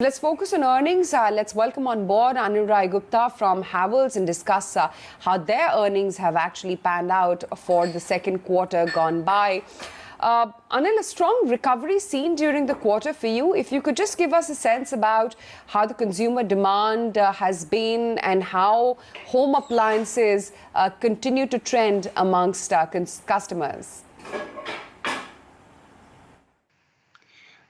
Let's focus on earnings. Let's welcome on board Anil Gupta from Havells and discuss how their earnings have actually panned out for the second quarter gone by. Anil, a strong recovery seen during the quarter for you. If you could just give us a sense about how the consumer demand has been and how home appliances continue to trend amongst customers.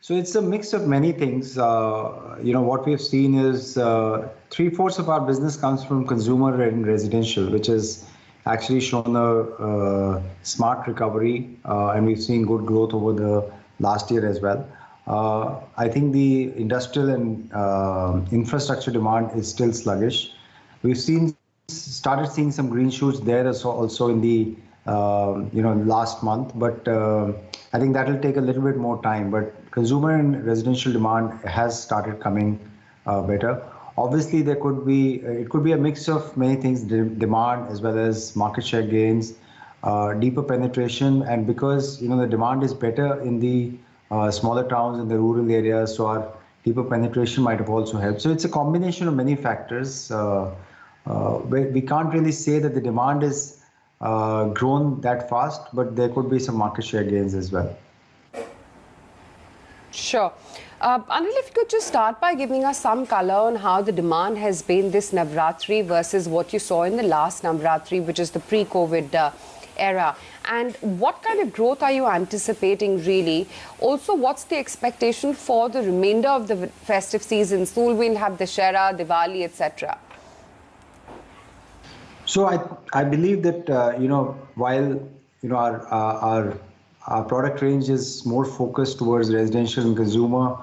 So it's a mix of many things. What we've seen is 3/4 of our business comes from consumer and residential, which has actually shown a smart recovery, and we've seen good growth over the last year as well. I think the industrial and infrastructure demand is still sluggish. We've started seeing some green shoots there also in the last month, but I think that will take a little bit more time. But consumer and residential demand has started coming better. Obviously, it could be a mix of many things: demand as well as market share gains, deeper penetration, and because the demand is better in the smaller towns and the rural areas, so our deeper penetration might have also helped. So it's a combination of many factors. We can't really say that the demand is grown that fast, but there could be some market share gains as well. Sure. Anil, if you could just start by giving us some color on how the demand has been this Navratri versus what you saw in the last Navratri, which is the pre-COVID era. And what kind of growth are you anticipating really? Also, what's the expectation for the remainder of the festive season? Soon we'll have Dussehra, Diwali, etc. So I believe that while our product range is more focused towards residential and consumer,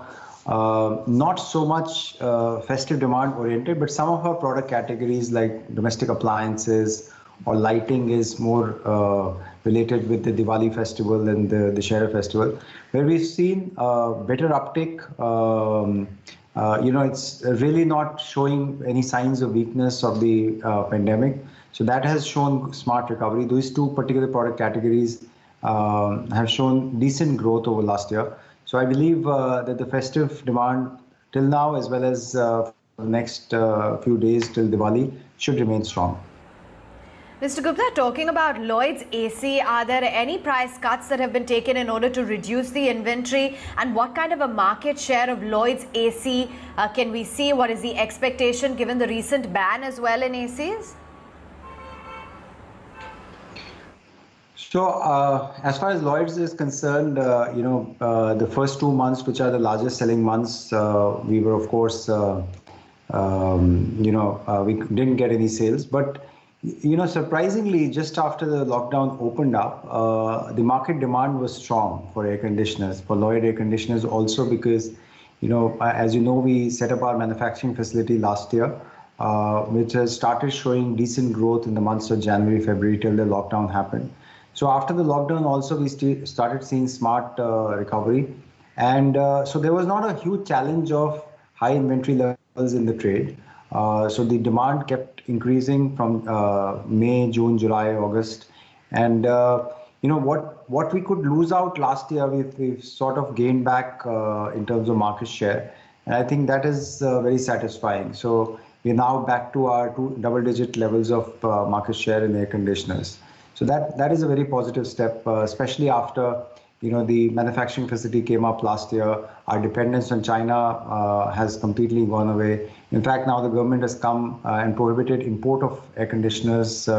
not so much festive demand oriented, but some of our product categories like domestic appliances or lighting is more related with the Diwali festival and the Dussehra festival, where we've seen better uptake. It's really not showing any signs of weakness of the pandemic. So that has shown smart recovery. These two particular product categories have shown decent growth over last year. So I believe that the festive demand till now, as well as the next few days till Diwali, should remain strong. Mr. Gupta, talking about Lloyd's AC, are there any price cuts that have been taken in order to reduce the inventory? And what kind of a market share of Lloyd's AC can we see? What is the expectation given the recent ban as well in ACs? So as far as Lloyd's is concerned, the first 2 months, which are the largest selling months, we were, of course, we didn't get any sales. But surprisingly, just after the lockdown opened up, the market demand was strong for air conditioners, for Lloyd air conditioners also, because, as you know, we set up our manufacturing facility last year, which has started showing decent growth in the months of January, February till the lockdown happened. So after the lockdown also, we started seeing smart recovery. And so there was not a huge challenge of high inventory levels in the trade. So the demand kept increasing from May, June, July, August. And, what we could lose out last year, we've sort of gained back in terms of market share. And I think that is very satisfying. So we're now back to our double-digit levels of market share in air conditioners. So that is a very positive step, especially after the manufacturing facility came up last year. Our dependence on China has completely gone away. In fact, now the government has come and prohibited import of air conditioners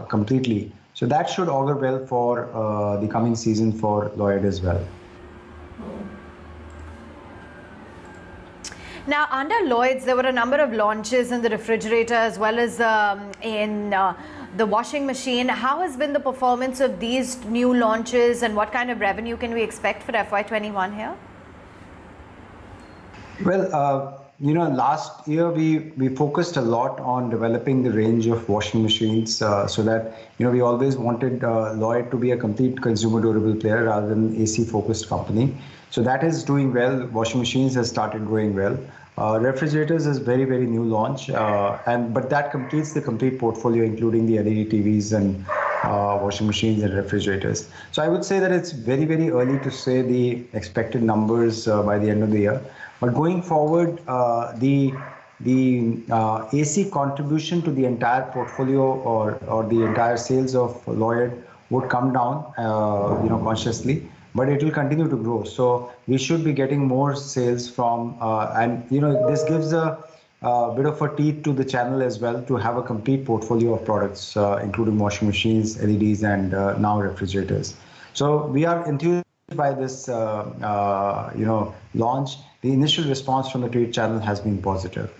completely. So that should augur well for the coming season for Lloyd as well. Now, under Lloyd's, there were a number of launches in the refrigerator as well as in the washing machine. How has been the performance of these new launches, and what kind of revenue can we expect for FY21 here? Well, last year we focused a lot on developing the range of washing machines so that, we always wanted Lloyd to be a complete consumer durable player rather than AC-focused company. So that is doing well. Washing machines has started going well. Refrigerators is very, very new launch, but that completes the complete portfolio, including the LED TVs and washing machines and refrigerators. So I would say that it's very, very early to say the expected numbers by the end of the year. But going forward, the AC contribution to the entire portfolio or the entire sales of Lloyd would come down, consciously, but it will continue to grow. So we should be getting more sales from, and this gives a bit of a teeth to the channel as well to have a complete portfolio of products, including washing machines, LEDs, and now refrigerators. So we are enthused by this, launch. The initial response from the trade channel has been positive.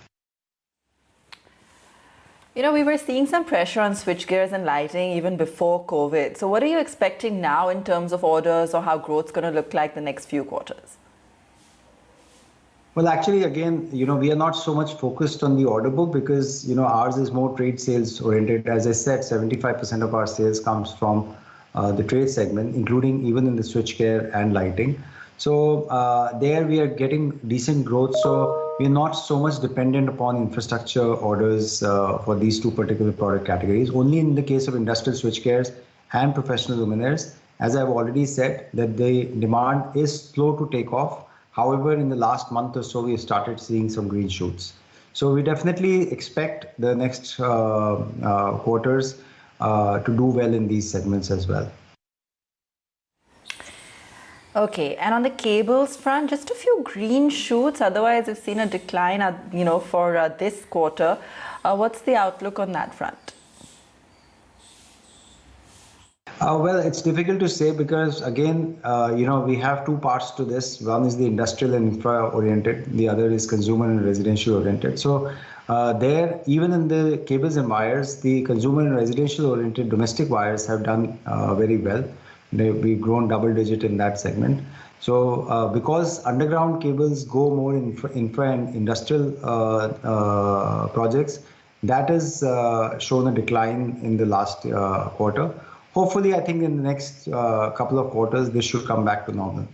We were seeing some pressure on switchgears and lighting even before COVID. So what are you expecting now in terms of orders or how growth's going to look like the next few quarters? Well, actually, again, we are not so much focused on the order book because, ours is more trade sales oriented. As I said, 75% of our sales comes from the trade segment, including even in the switchgear and lighting. So there we are getting decent growth. So we're not so much dependent upon infrastructure orders for these two particular product categories. Only in the case of industrial switchgears and professional luminaires, as I've already said, that the demand is slow to take off. However, in the last month or so, we have started seeing some green shoots. So we definitely expect the next quarters to do well in these segments as well. Okay, and on the cables front, just a few green shoots. Otherwise, we've seen a decline, for this quarter. What's the outlook on that front? Well, it's difficult to say because, again, we have two parts to this. One is the industrial and infra-oriented. The other is consumer and residential-oriented. So there, even in the cables and wires, the consumer and residential-oriented domestic wires have done very well. We've grown double-digit in that segment. So because underground cables go more in infra and industrial projects, that has shown a decline in the last quarter. Hopefully, I think in the next couple of quarters, this should come back to normal.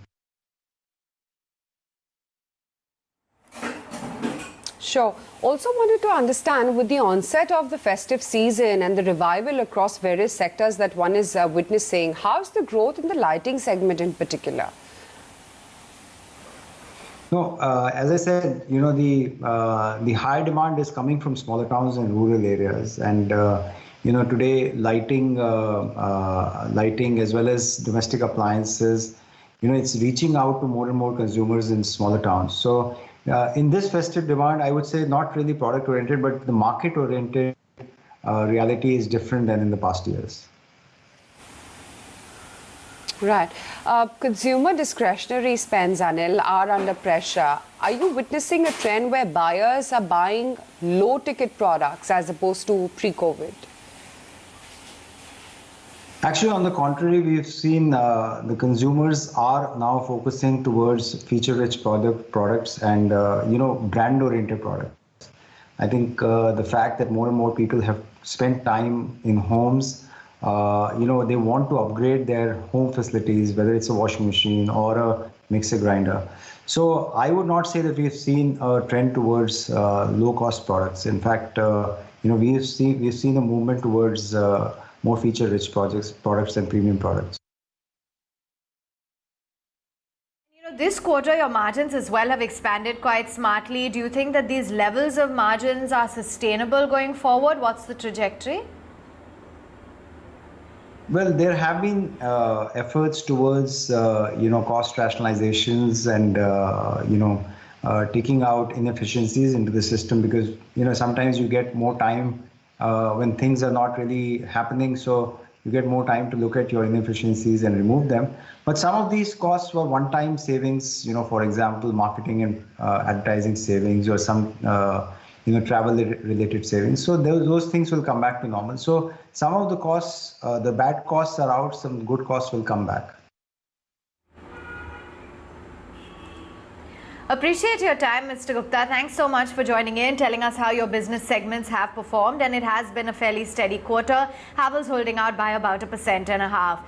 Sure. Also wanted to understand, with the onset of the festive season and the revival across various sectors that one is witnessing, how's the growth in the lighting segment in particular? No, as I said, the high demand is coming from smaller towns and rural areas, and today lighting as well as domestic appliances, it's reaching out to more and more consumers in smaller towns. So in this festive demand, I would say not really product oriented, but the market oriented reality is different than in the past years. Right. Consumer discretionary spends, Anil, are under pressure. Are you witnessing a trend where buyers are buying low-ticket products as opposed to pre-COVID? Actually, on the contrary, we've seen the consumers are now focusing towards feature-rich products and brand-oriented products. I think the fact that more and more people have spent time in homes, they want to upgrade their home facilities, whether it's a washing machine or a mixer grinder. So I would not say that we've seen a trend towards low-cost products. In fact, we've seen a movement towards more feature-rich products and premium products. This quarter, your margins as well have expanded quite smartly. Do you think that these levels of margins are sustainable going forward? What's the trajectory? Well, there have been efforts towards, cost rationalizations and, taking out inefficiencies into the system because, sometimes you get more time when things are not really happening. So you get more time to look at your inefficiencies and remove them. But some of these costs were one-time savings, for example, marketing and advertising savings or some, travel-related savings. So those things will come back to normal. So some of the costs, the bad costs are out, some good costs will come back. Appreciate your time, Mr. Gupta. Thanks so much for joining in, telling us how your business segments have performed. And it has been a fairly steady quarter. Havells holding out by about 1.5%.